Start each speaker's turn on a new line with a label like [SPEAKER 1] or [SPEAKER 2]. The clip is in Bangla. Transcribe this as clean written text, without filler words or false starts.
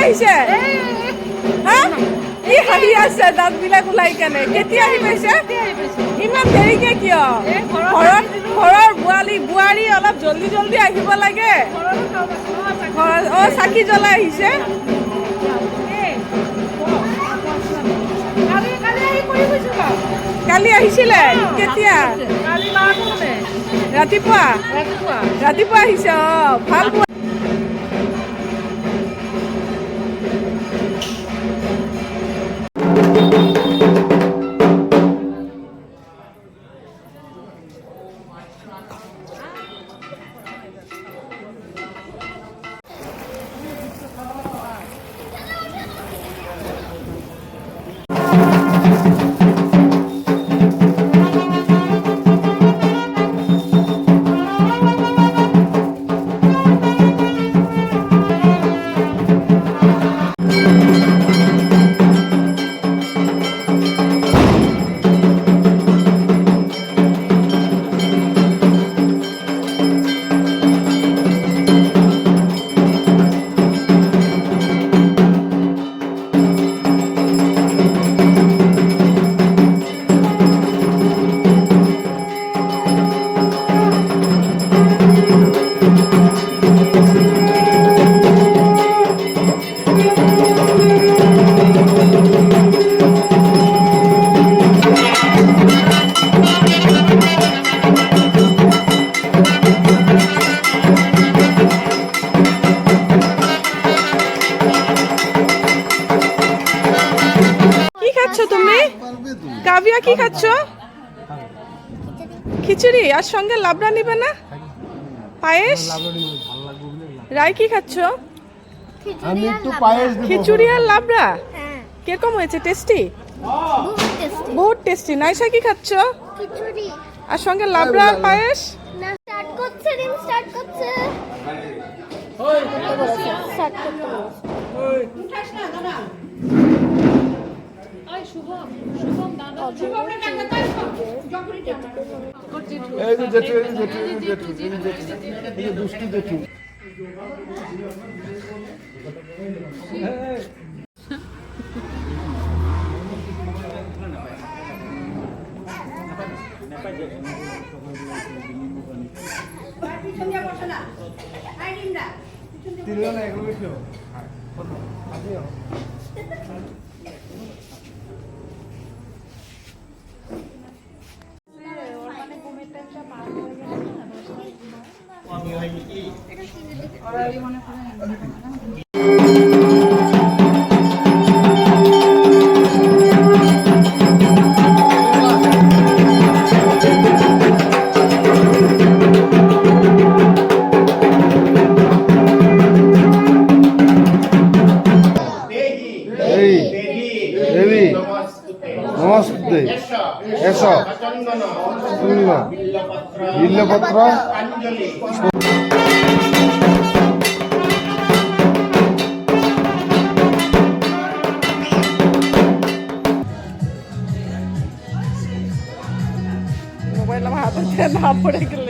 [SPEAKER 1] আহিছে হা ই হাঁহি আছে দাঁতবিলাক ওলাই কেনে কেতিয়া আহি পাইছে ইমান দেৰিকে কিয় ঘৰৰ বোৱাৰী অলপ জল্দি জল্দি আহিব লাগে অ চাকি জ্বলাই আহিছে কালি আহিছিলে কেতিয়া ৰাতিপুৱা আহিছে অ ভাল কাবিয়া কি খাচ্ছ খিচুড়ি আর সঙ্গে লাবড়া নিবে না পায়েস রাই কি খাচ্ছ খিচুড়ি আর লাবড়া কিরকম হয়েছে টেস্টি বহুত টেস্টি নাইসা কি খাচ্ছ আর সঙ্গে লাবড়া আর পায়েস
[SPEAKER 2] নমস্তে এসো বিল্লপত্র
[SPEAKER 1] মোবাইল আমার হাতে না পড়ে গেল